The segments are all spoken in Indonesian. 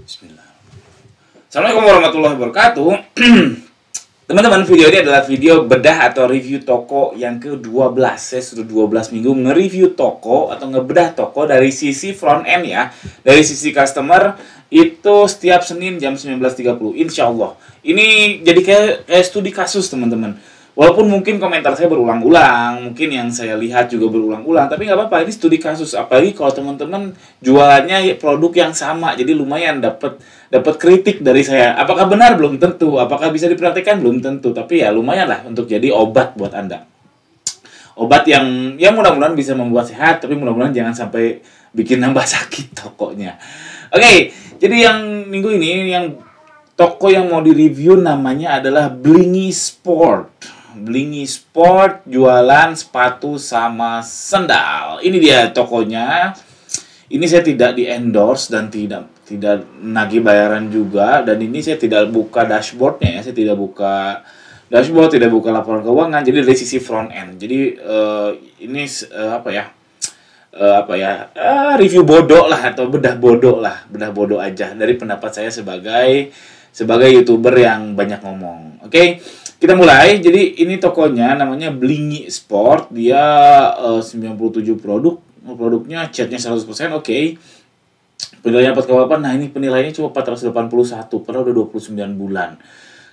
Bismillah. Assalamualaikum warahmatullahi wabarakatuh. Teman-teman, video ini adalah video bedah atau review toko yang ke-12. Saya sudah 12 minggu nge-review toko atau ngebedah toko dari sisi front end ya. Dari sisi customer itu setiap Senin jam 19.30 insya Allah. Ini jadi kayak studi kasus teman-teman. Walaupun mungkin komentar saya berulang-ulang, mungkin yang saya lihat juga berulang-ulang, tapi nggak apa-apa, ini studi kasus. Apalagi kalau teman-teman jualannya produk yang sama, jadi lumayan dapat kritik dari saya. Apakah benar? Belum tentu. Apakah bisa dipraktikkan? Belum tentu. Tapi ya lumayan lah untuk jadi obat buat Anda. Obat yang ya mudah-mudahan bisa membuat sehat, tapi mudah-mudahan jangan sampai bikin nambah sakit tokonya. Oke, jadi yang minggu ini, yang toko yang mau direview namanya adalah Blingy Sport. Blingy Sport jualan sepatu sama sendal. Ini dia tokonya. Ini saya tidak di-endorse dan tidak nagih bayaran juga, dan ini saya tidak buka dashboardnya ya. Saya tidak buka dashboard, tidak buka laporan keuangan. Jadi dari sisi front end. Jadi ini review bodoh lah, atau bedah bodoh aja dari pendapat saya sebagai YouTuber yang banyak ngomong. Oke. Kita mulai. Jadi ini tokonya namanya Blingy Sport. Dia 97 produknya catnya 100%. Oke. Penilaiannya 4,8. Nah, ini penilaiannya cuma 481 padahal udah 29 bulan.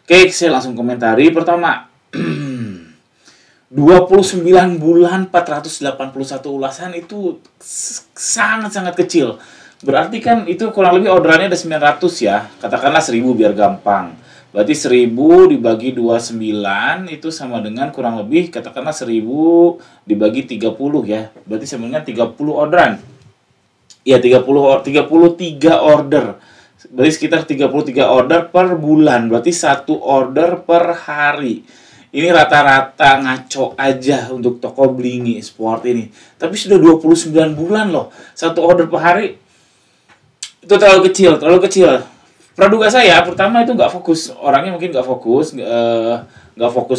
Oke, saya langsung komentari. Pertama, 29 bulan 481 ulasan itu sangat-sangat kecil. Berarti kan itu kurang lebih orderannya ada 900 ya. Katakanlah 1000 biar gampang. Berarti 1000 dibagi 29 itu sama dengan kurang lebih katakanlah 1000 dibagi 30 ya. Berarti sama dengan 30 orderan. Ya, 33 order. Berarti sekitar 33 order per bulan. Berarti 1 order per hari. Ini rata-rata ngaco aja untuk toko Blingy Sport ini. Tapi sudah 29 bulan loh. 1 order per hari. Itu terlalu kecil. Praduga saya pertama itu nggak fokus, orangnya mungkin nggak fokus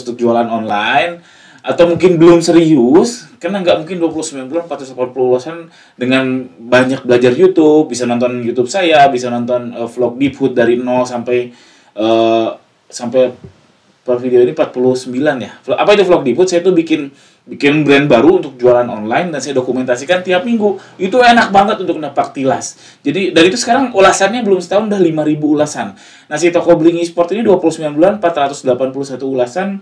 untuk jualan online, atau mungkin belum serius, karena nggak mungkin 29 bulan 480 ulasan dengan banyak belajar YouTube, bisa nonton YouTube saya, bisa nonton vlog Deep Hood dari 0 sampai per video ini 49 ya. Apa itu vlog Deep Hood? Saya tuh bikin brand baru untuk jualan online dan saya dokumentasikan tiap minggu. Itu enak banget untuk napak tilas. Jadi dari itu sekarang ulasannya belum setahun udah 5.000 ulasan. Nah, si toko Blingy Sport ini 29 bulan 481 ulasan.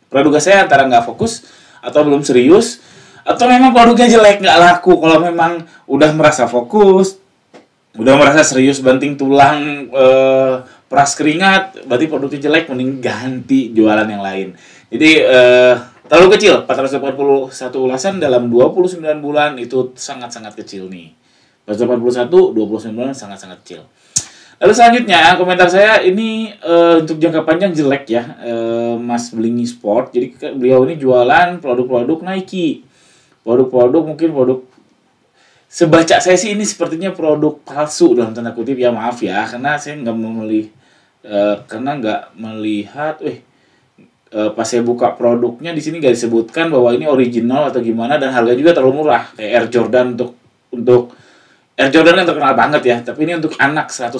Praduga saya antara nggak fokus atau belum serius, atau memang produknya jelek nggak laku. Kalau memang udah merasa fokus, udah merasa serius banting tulang, peras keringat, berarti produknya jelek, mending ganti jualan yang lain. Jadi terlalu kecil, 481 ulasan dalam 29 bulan itu sangat-sangat kecil nih. 481, 29 bulan sangat-sangat kecil. Lalu selanjutnya, komentar saya ini untuk jangka panjang jelek ya, Mas Blingy Sport. Jadi beliau ini jualan produk-produk Nike. Mungkin produk, sebaca saya sih ini sepertinya produk palsu dalam tanda kutip ya, maaf ya. Karena saya nggak melihat, pas saya buka produknya di sini nggak disebutkan bahwa ini original atau gimana, dan harga juga terlalu murah kayak Air Jordan. Untuk Air Jordan yang terkenal banget ya, tapi ini untuk anak 100.000,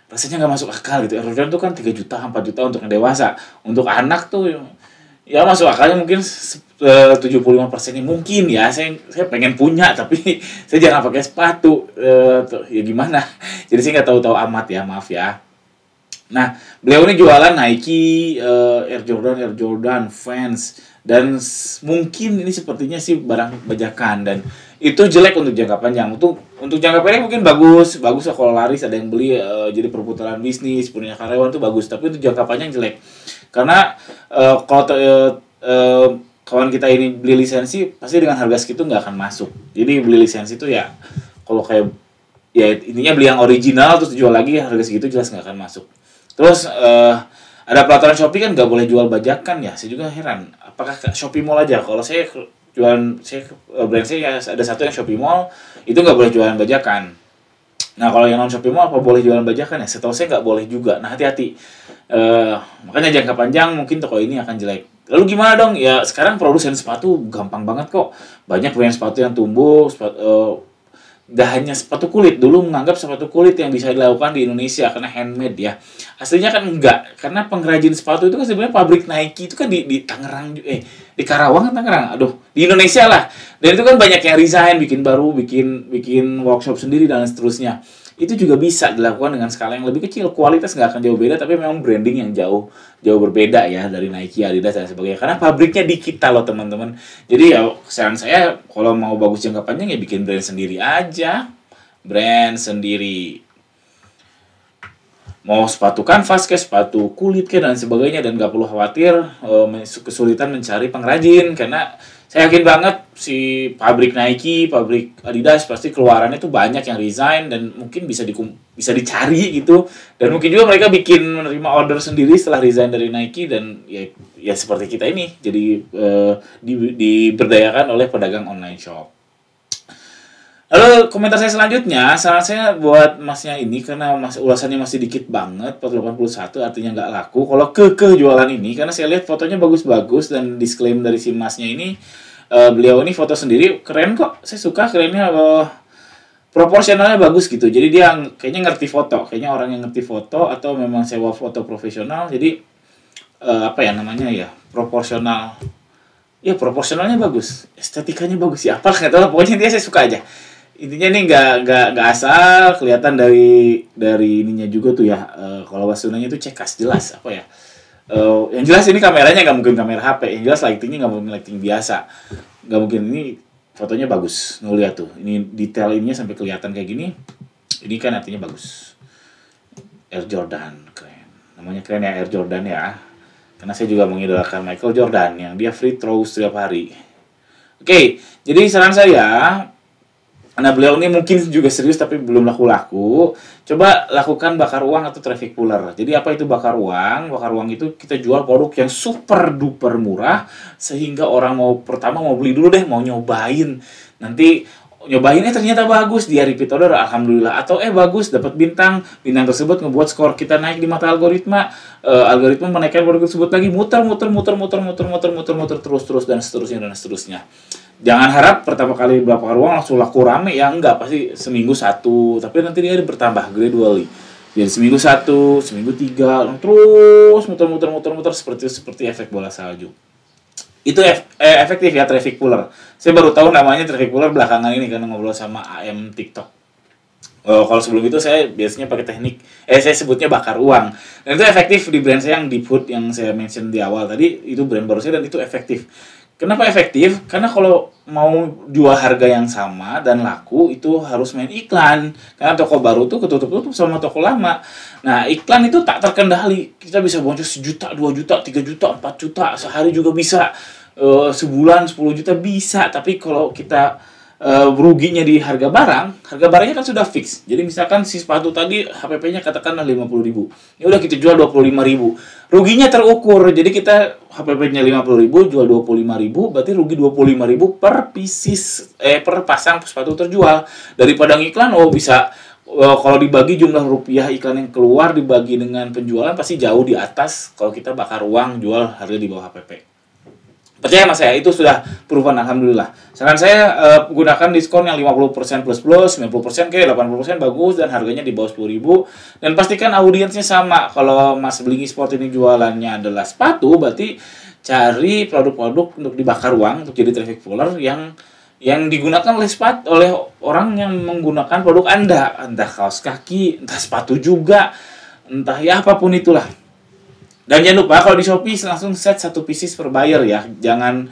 rasanya nggak masuk akal gitu. Air Jordan tuh kan 3 juta 4 juta untuk yang dewasa, untuk anak tuh ya masuk akalnya mungkin 75% mungkin ya. Saya pengen punya tapi saya jarang pakai sepatu, ya gimana, jadi saya nggak tahu amat ya, maaf ya. Nah, beliau ini jualan Nike, Air Jordan, Vans, dan mungkin ini sepertinya sih barang bajakan, dan itu jelek untuk jangka panjang. Untuk jangka pendek mungkin bagus kalau laris ada yang beli, jadi perputaran bisnis, punya karyawan itu bagus, tapi untuk jangka panjang jelek. Karena kalau kawan kita ini beli lisensi, pasti dengan harga segitu nggak akan masuk. Jadi beli lisensi itu ya, kalau kayak ya intinya beli yang original terus dijual lagi harga segitu jelas nggak akan masuk. Terus ada peraturan Shopee kan nggak boleh jual bajakan ya. Saya juga heran, apakah Shopee Mall aja? Kalau saya brand saya ada satu yang Shopee Mall, itu nggak boleh jualan bajakan. Nah, kalau yang non Shopee Mall apa boleh jualan bajakan ya? Setahu saya nggak boleh juga. Nah, hati-hati. Makanya jangka panjang mungkin toko ini akan jelek. Lalu gimana dong? Ya sekarang produsen sepatu gampang banget kok. Banyak brand sepatu yang tumbuh, Nggak hanya sepatu kulit, dulu menganggap sepatu kulit yang bisa dilakukan di Indonesia karena handmade ya. Aslinya kan enggak, karena pengrajin sepatu itu kan sebenarnya pabrik Nike itu kan di Tangerang, di Karawang kan Tangerang, aduh, di Indonesia lah. Dan itu kan banyak yang resign, bikin baru, bikin workshop sendiri dan seterusnya. Itu juga bisa dilakukan dengan skala yang lebih kecil, kualitas nggak akan jauh beda, tapi memang branding yang jauh berbeda ya dari Nike, Adidas dan sebagainya. Karena pabriknya di kita loh teman-teman. Jadi ya saran saya kalau mau bagus jangka panjang ya bikin brand sendiri aja, brand sendiri. Mau sepatu kanvas ke sepatu kulit ke dan sebagainya, dan nggak perlu khawatir kesulitan mencari pengrajin, karena saya yakin banget si pabrik Nike, pabrik Adidas pasti keluarannya tuh banyak yang resign dan mungkin bisa dicari gitu, dan mungkin juga mereka bikin menerima order sendiri setelah resign dari Nike, dan ya seperti kita ini jadi diberdayakan oleh pedagang online shop. Lalu komentar saya selanjutnya, saran saya buat masnya ini, karena ulasannya masih dikit banget, 481 artinya nggak laku. Kalau jualan ini, karena saya lihat fotonya bagus-bagus dan disclaim dari si masnya ini, beliau ini foto sendiri, keren kok, saya suka kerennya, proporsionalnya bagus gitu. Jadi dia kayaknya ngerti foto, kayaknya orang yang ngerti foto atau memang sewa foto profesional, jadi apa ya namanya ya, proporsional. Ya proporsionalnya bagus, estetikanya bagus ya, apa nggak tahu, pokoknya intinya saya suka aja. Intinya nih nggak asal, kelihatan dari ininya juga tuh ya, kalau bahasa Sundanya itu cekas, jelas apa ya, yang jelas ini kameranya nggak mungkin kamera HP, yang jelas lightingnya nggak mungkin lighting biasa, nggak mungkin. Ini fotonya bagus, ngeliat tuh, ini detail ininya sampai kelihatan kayak gini, ini kan artinya bagus. Air Jordan, keren, namanya keren ya, Air Jordan ya, karena saya juga mengidolakan Michael Jordan yang dia free throw setiap hari. Oke, jadi saran saya, karena beliau ini mungkin juga serius tapi belum laku-laku, coba lakukan bakar uang atau traffic puller. Jadi apa itu bakar uang? Bakar uang itu kita jual produk yang super duper murah, sehingga orang pertama mau beli dulu deh, mau nyobain. Nanti nyobainnya ternyata bagus, dia repeat order, alhamdulillah. Atau bagus, dapat bintang tersebut ngebuat skor kita naik di mata algoritma. Algoritma menaikkan produk tersebut lagi, muter terus dan seterusnya. Jangan harap pertama kali bakar uang langsung laku rame ya, enggak, pasti seminggu satu, tapi nanti dia bertambah gradually. Jadi seminggu satu, seminggu tiga, terus muter seperti efek bola salju. Itu efektif ya traffic puller. Saya baru tahu namanya traffic puller belakangan ini karena ngobrol sama AM TikTok. Kalau sebelum itu saya biasanya pakai teknik, saya sebutnya bakar uang. Dan itu efektif di brand saya yang Deep Food yang saya mention di awal tadi, itu brand baru saya dan itu efektif. Kenapa efektif? Karena kalau mau jual harga yang sama dan laku, itu harus main iklan. Karena toko baru tuh ketutup-tutup sama toko lama. Nah, iklan itu tak terkendali. Kita bisa boncos 1 juta, 2 juta, 3 juta, 4 juta. Sehari juga bisa. Sebulan 10 juta bisa. Tapi kalau kita ruginya di harga barangnya kan sudah fix. Jadi misalkan si sepatu tadi HPP-nya katakanlah 50.000. Ya udah kita jual 25.000. Ruginya terukur. Jadi kita HPP-nya 50.000 jual 25.000, berarti rugi 25.000 per pieces per pasang sepatu terjual. Daripada ngiklan bisa kalau dibagi jumlah rupiah iklan yang keluar dibagi dengan penjualan pasti jauh di atas kalau kita bakar uang jual harga di bawah HPP. Percaya mas saya, itu sudah proven, alhamdulillah. Saran saya gunakan diskon yang 50% plus 90% ke 80% bagus dan harganya di bawah 10.000. Dan pastikan audiensnya sama. Kalau Mas Blingy Sport ini jualannya adalah sepatu, berarti cari produk-produk untuk dibakar uang, untuk jadi traffic puller yang digunakan oleh orang yang menggunakan produk Anda. Entah kaos kaki, entah sepatu juga, entah ya apapun itulah. Dan jangan lupa kalau di Shopee langsung set 1 pieces per buyer ya. Jangan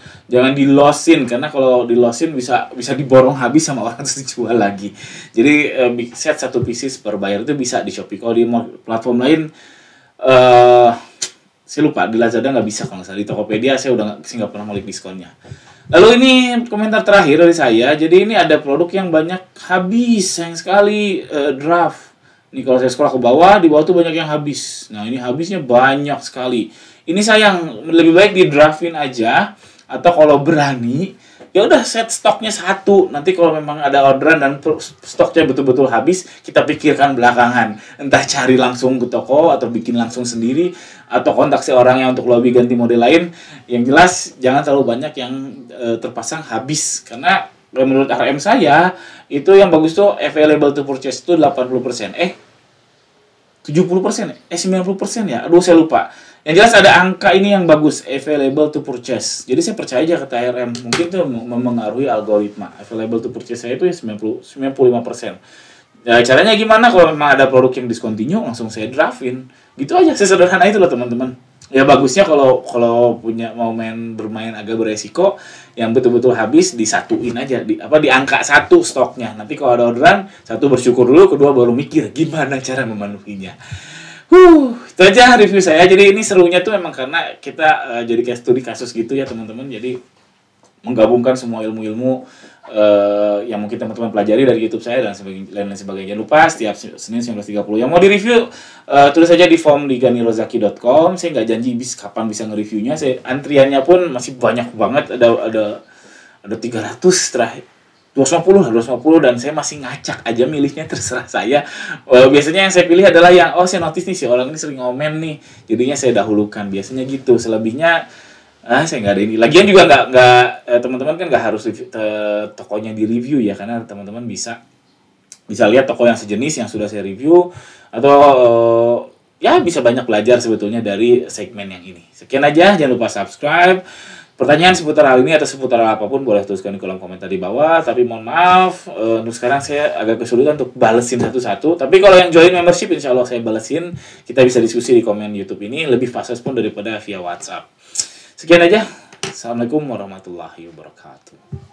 di-lossin, karena kalau di-lossin bisa diborong habis sama orang terus dijual lagi. Jadi set 1 pieces per buyer itu bisa di Shopee. Kalau di platform lain saya lupa, di Lazada nggak bisa kalau nggak salah. Di Tokopedia saya nggak pernah melihat diskonnya. Lalu ini komentar terakhir dari saya. Jadi ini ada produk yang banyak habis, sayang sekali, draft. Ini kalau saya sekolah ke bawah, di bawah tuh banyak yang habis. Nah, ini habisnya banyak sekali. Ini sayang, lebih baik di draftin aja, atau kalau berani, ya udah set stoknya 1. Nanti kalau memang ada orderan dan stoknya betul-betul habis, kita pikirkan belakangan. Entah cari langsung ke toko atau bikin langsung sendiri, atau kontak si orangnya untuk lobby ganti model lain. Yang jelas jangan terlalu banyak yang terpasang habis, karena menurut RM saya itu yang bagus tuh available to purchase itu 80%. 70%, 90% ya. Aduh saya lupa. Yang jelas ada angka ini yang bagus, available to purchase. Jadi saya percaya aja kata RM, mungkin itu mempengaruhi algoritma. Available to purchase saya itu ya 95%. Ya, caranya gimana kalau memang ada produk yang discontinue langsung saya draftin. Gitu aja, sesederhana itu loh teman-teman. Ya bagusnya kalau punya bermain agak beresiko yang betul-betul habis disatuin aja di angka 1 stoknya. Nanti kalau ada orderan, 1 bersyukur dulu, kedua baru mikir gimana cara memenuhinya. Itu aja review saya. Jadi ini serunya tuh memang karena kita jadi kayak studi kasus gitu ya teman-teman. Jadi menggabungkan semua ilmu-ilmu yang mungkin teman-teman pelajari dari YouTube saya dan lain sebagainya. Jangan lupa setiap Senin 19.30 yang mau direview tulis saja di form di ganirozaki.com. Saya nggak janji kapan bisa nge-reviewnya. Antriannya pun masih banyak banget, ada 300 terakhir. 250 dan saya masih ngacak aja milihnya, terserah saya. Biasanya yang saya pilih adalah yang saya notice nih si orang ini sering ngomen nih, jadinya saya dahulukan. Biasanya gitu. Selebihnya saya nggak ada ini. Lagian juga nggak teman-teman kan nggak harus tokonya di review ya, karena teman-teman bisa lihat toko yang sejenis yang sudah saya review atau ya bisa banyak belajar sebetulnya dari segmen yang ini. Sekian aja, jangan lupa subscribe. Pertanyaan seputar hal ini atau seputar apapun boleh tuliskan di kolom komentar di bawah. Tapi mohon maaf, untuk sekarang saya agak kesulitan untuk balesin satu-satu. Tapi kalau yang join membership, insya Allah saya balesin. Kita bisa diskusi di komen YouTube ini lebih fast pun daripada via WhatsApp. Sekian aja. Assalamualaikum warahmatullahi wabarakatuh.